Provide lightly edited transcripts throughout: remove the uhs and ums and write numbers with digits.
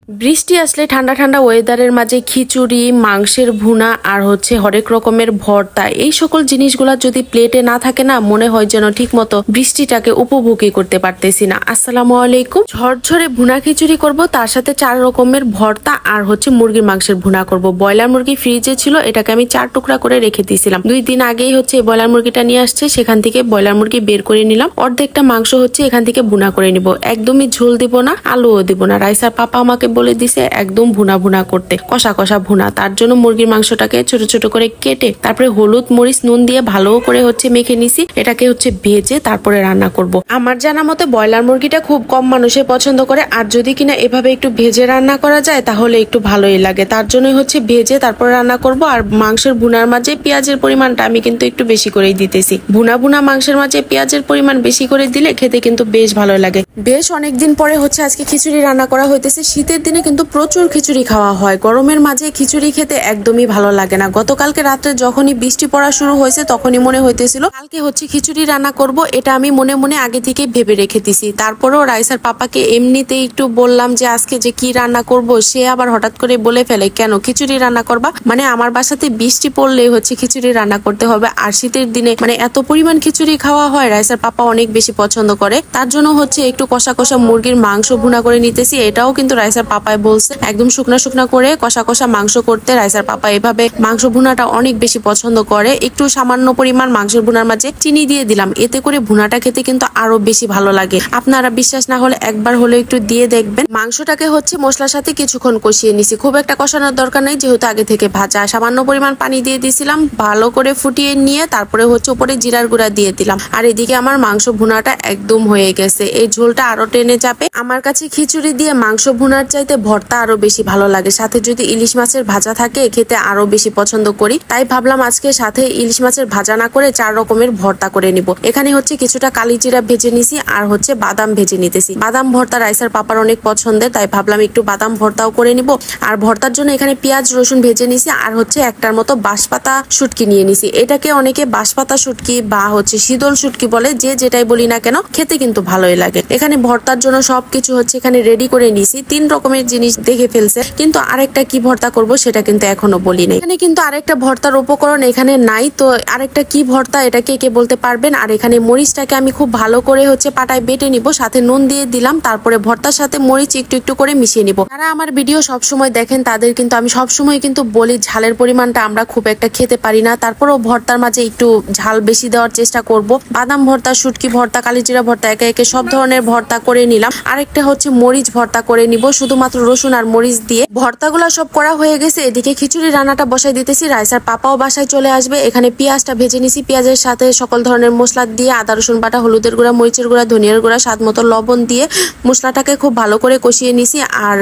বৃষ্টি আসলে ঠান্ডা ঠান্ডা ওয়েদারের মাঝে খিচুড়ি, মাংসের ভুনা আর হরেক রকমের ভর্তা, এই সকল জিনিসগুলা যদি প্লেটে না থাকে না, মনে হয় যেন ঠিক মতো বৃষ্টিটাকে উপভোগই করতে পারতেছি না। আসসালামু আলাইকুম। ঝরঝরে ভুনা খিচুড়ি করব, তার সাথে 4 রকমের ভর্তা আর মুরগির মাংসের ভুনা করব। ব্রয়লার মুরগি ফ্রিজে ছিল, এটাকে আমি 4 টুকরা করে রেখে দিয়েছিলাম। 2 দিন আগেই এই ব্রয়লার মুরগিটা নিয়ে আসছে, সেখান থেকে ব্রয়লার মুরগি বের করে নিলাম। অর্ধেকটা মাংস এখান থেকে ভুনা করে নিব। একদমই ঝোল দিব না, আলুও দিব না। রাইসার পাপা আমাকে বলে দিছে একদম ভুনা ভুনা করতে, কষা কষা ভুনা। তার জন্য মুরগির মাংসটাকে ছোট ছোট করে কেটে তারপরে হলুদ মরিচ নুন দিয়ে ভালো করে মেখে নিছি। এটাকে ভেজে তারপরে রান্না করব। আমার জানা মতে ব্রয়লার মুরগিটা খুব কম মানুষে পছন্দ করে, আর যদি কিনা এভাবে একটু ভেজে রান্না করা যায় তাহলে একটু ভালোই লাগে। তার জন্য ভেজে তারপরে রান্না করব। আর মাংসের ভুনার মাঝে পেঁয়াজের পরিমাণটা আমি কিন্তু একটু বেশি করেই দিতেছি। ভুনা ভুনা মাংসের মাঝে পেঁয়াজের পরিমাণ বেশি করে দিলে খেতে কিন্তু বেশ ভালো লাগে। বেশ অনেকদিন পরে আজকে খিচুড়ি রান্না করা হইতেছে। শীতের দিনে কিন্তু প্রচুর খিচুড়ি খাওয়া হয়, গরমের মাঝে খিচুড়ি খেতে একদমই ভালো লাগে না। গতকালকে রাত্রে যখনই বৃষ্টি পড়া শুরু হয়েছে তখনই মনে হইতেছিল কালকে খিচুড়ি রান্না করব। এটা আমি মনে মনে আগে থেকে ভেবে রেখে দিছি। তারপরেও রাইসার পাপাকে এমনিতেই একটু বললাম যে আজকে যে কি রান্না করব, সে আবার হঠাৎ করে বলে ফেলে, কেন খিচুড়ি রান্না করবা? মানে আমার বাসাতে বৃষ্টি পড়লে খিচুড়ি রান্না করতে হবে। আর শীতের দিনে এত পরিমাণ খিচুড়ি খাওয়া হয়, রাইসার পাপা অনেক বেশি পছন্দ করে। তার জন্য একটু কষা কষা মুরগির মাংস ভুনা করে নিতেছি। এটাও কিন্তু রাইসার পাপায় বলছে একদম শুকনা শুকনা করে কষা কষা মাংস করতে। রাইসার পাপা এভাবে মাংস ভুনাটা অনেক বেশি পছন্দ করে। একটু সামান্য পরিমাণ মাংসের ভুনার মাঝে চিনি দিয়ে দিলাম, এতে করে ভুনাটা খেতে কিন্তু আরো বেশি ভালো লাগে। আপনারা বিশ্বাস না হলে একবার হলে একটু দিয়ে দেখবেন। মাংসটাকে মশলার সাথে কিছুক্ষণ কষিয়ে নিছি, খুব একটা কষানোর দরকার নেই যেহেতু আগে থেকে ভাজা। সামান্য পরিমাণ পানি দিয়ে দিয়েছিলাম, ভালো করে ফুটিয়ে নিয়ে তারপরে উপরে জিরার গুঁড়া দিয়ে দিলাম। আর এদিকে আমার মাংস ভুনাটা একদম হয়ে গেছে। এই ঝোলটা আরো টেনে যাবে। আমার কাছে খিচুড়ি দিয়ে মাংস ভুনার চাইতে ভর্তা আরো বেশি ভালো লাগে। সাথে যদি ইলিশ মাছের ভাজা থাকে খেতে আরো বেশি পছন্দ করি। তাই ভাবলাম আজকে সাথে ইলিশ মাছের ভাজা না করে 4 রকমের ভর্তা করে নিব। এখানে কিছুটা কালিজিরা ভেজে নিছি আর বাদাম ভেজে নিতেছি। বাদাম ভর্তা রাইসার পাপার অনেক পছন্দের, তাই ভাবলাম একটু বাদাম ভর্তাও করে নিব। আর ভর্তার জন্য এখানে পেঁয়াজ রসুন ভেজে নিছি আর একটার মতো বাঁশপাতা শুটকি নিয়ে নিছি। এটাকে অনেকে বাঁশপাতা শুটকি বা শীতল শুটকি বলে, যে যেটাই বলি না কেন খেতে কিন্তু ভালোই লাগে। এখানে ভর্তার জন্য সবকিছু এখানে রেডি করে নিছি। 3 রকমের জিনিস দেখে ফেলছে, কিন্তু আরেকটা কি ভর্তা করব সেটা কিন্তু এখনো বলি নাই। এখানে কিন্তু আরেকটা ভর্তার উপকরণ এখানে নাই, তো আরেকটা কি ভর্তা এটা কে বলতে পারবেন? আর এখানে মরিচটাকে আমি খুব ভালো করে পাটায় বেটে নিব, সাথে নুন দিয়ে দিলাম। তারপরে ভর্তার সাথে মরিচ একটু একটু করে মিশিয়ে নিব। যারা আমার ভিডিও সবসময় দেখেন তাদের কিন্তু আমি সবসময় কিন্তু বলি ঝালের পরিমাণটা আমরা খুব একটা খেতে পারি না, তারপরেও ভর্তার মাঝে একটু ঝাল বেশি দেওয়ার চেষ্টা করব। বাদাম ভর্তা, শুটকি ভর্তা, কালিজিরা ভর্তা একে একে সব ধরনের ভর্তা করে নিলাম। আরেকটা মরিচ ভর্তা করে নিব, শুধুমাত্র রসুন আর মরিচ দিয়ে। ভর্তাগুলো সব করা হয়ে গেছে। এদিকে খিচুড়ি রান্নাটা বসাই দিতেছি। রাইসার পাপাও বাসায় চলে আসবে। এখানে পেঁয়াজটা ভেজে নিছি, পেঁয়াজের সাথে সকল ধরনের মশলা দিয়ে আদা রসুন বাটা, হলুদের গুঁড়া, মরিচের গুঁড়া, ধনিয়ার গুঁড়া, স্বাদ মতো লবণ দিয়ে মশলাটাকে খুব ভালো করে কষিয়ে নিছি। আর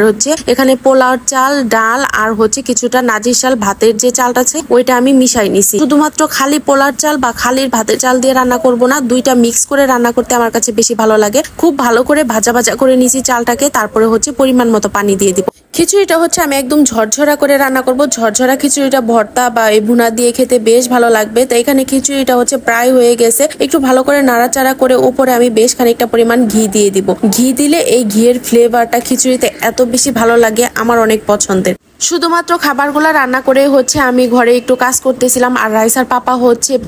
এখানে পোলাও চাল, ডাল আর কিছুটা নাজির চাল, ভাতের যে চালটা আছে ওইটা আমি মিশাই নিছি। শুধুমাত্র খালি পোলার চাল বা খালির ভাতের চাল দিয়ে রান্না করব না, দুইটা মিক্স করে রান্না করতে আমার কাছে বেশি ভালো লাগে। খুব ভালো করে ভাজা ভাজা করে নিছি চালটাকে। তারপরে পরিমাণ মতো পানি দিয়ে দিব। খিচুড়িটা আমি একদম ঝরঝরা করে রান্না করব। ঝরঝরা খিচুড়িটা ভর্তা বা ভুনা দিয়ে খেতে বেশ ভালো লাগবে। তো এখানে খিচুড়িটা প্রায় হয়ে গেছে। একটু ভালো করে নাড়াচাড়া করে উপরে আমি বেশ খানিকটা পরিমাণ ঘি দিয়ে দিব। ঘি দিলে এই ঘিয়ের ফ্লেভারটা খিচুড়িতে এত বেশি ভালো লাগে, আমার অনেক পছন্দের। শুধুমাত্র খাবারগুলা রান্না করে আমি ঘরে একটু কাজ করতেছিলাম। আর রাইসার পাপা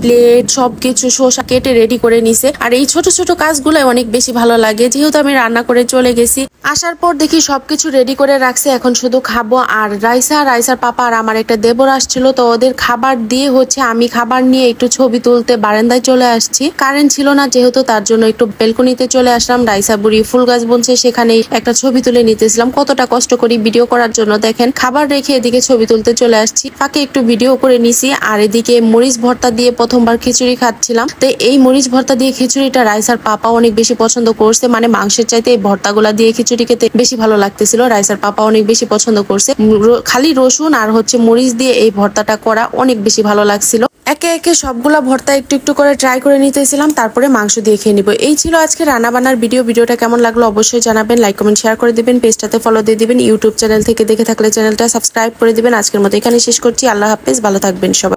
প্লেট সবকিছু শসা কেটে রেডি করে নিছে। আর এই ছোট ছোট কাজগুলো অনেক বেশি ভালো লাগে, যেহেতু আমি রান্না করে চলে গেছি। আসার পর দেখি সবকিছু রেডি করে রাখছে, এখন শুধু খাবো। আর রাইসার পাপা আর আমার একটা দেবর আসছিল, তো ওদের খাবার দিয়ে আমি খাবার নিয়ে একটু ছবি তুলতে বারান্দায় চলে আসছি। কারেন্ট ছিল না যেহেতু, তার জন্য একটু বেলকনিতে চলে আসলাম। রাইসা বুড়ি ফুল গাছ বুনছে, সেখানেই একটা ছবি তুলে নিতেছিলাম। কতটা কষ্ট করি ভিডিও করার জন্য দেখেন। খাবার রেখে এদিকে ছবি তুলতে চলে আসছি, ফাঁকে একটু ভিডিও করে নিছি। আর এদিকে মরিচ ভর্তা দিয়ে প্রথমবার খিচুড়ি খাচ্ছিলাম। তো এই মরিচ ভর্তা দিয়ে খিচুড়িটা রাইসার পাপা অনেক বেশি পছন্দ করছে। মাংসের চাইতে এই ভর্তাগুলা দিয়ে খিচুড়ি খেতে বেশি ভালো লাগতেছিল। রাইসার পাপা অনেক বেশি পছন্দ করছে। খালি রসুন আর মরিচ দিয়ে এই ভর্তাটা করা অনেক বেশি ভালো লাগছিল। একে একে সবগুলা ভর্তা একটু একটু করে ট্রাই করে নিতেছিলাম, তারপরে মাংস দিয়ে খেয়ে নিব। এই ছিল আজকে রান্না বান্নার ভিডিওটা কেমন লাগলো অবশ্যই জানাবেন। লাইক কমেন্ট শেয়ার করে দিবেন, পেজটাতে ফলো দিয়ে দিবেন। ইউটিউব চ্যানেল থেকে দেখে থাকলে চ্যানেলটা সাবস্ক্রাইব করে দিবেন। আজকের মতো এখানে শেষ করছি। আল্লাহ হাফেজ, ভালো থাকবেন সবাই।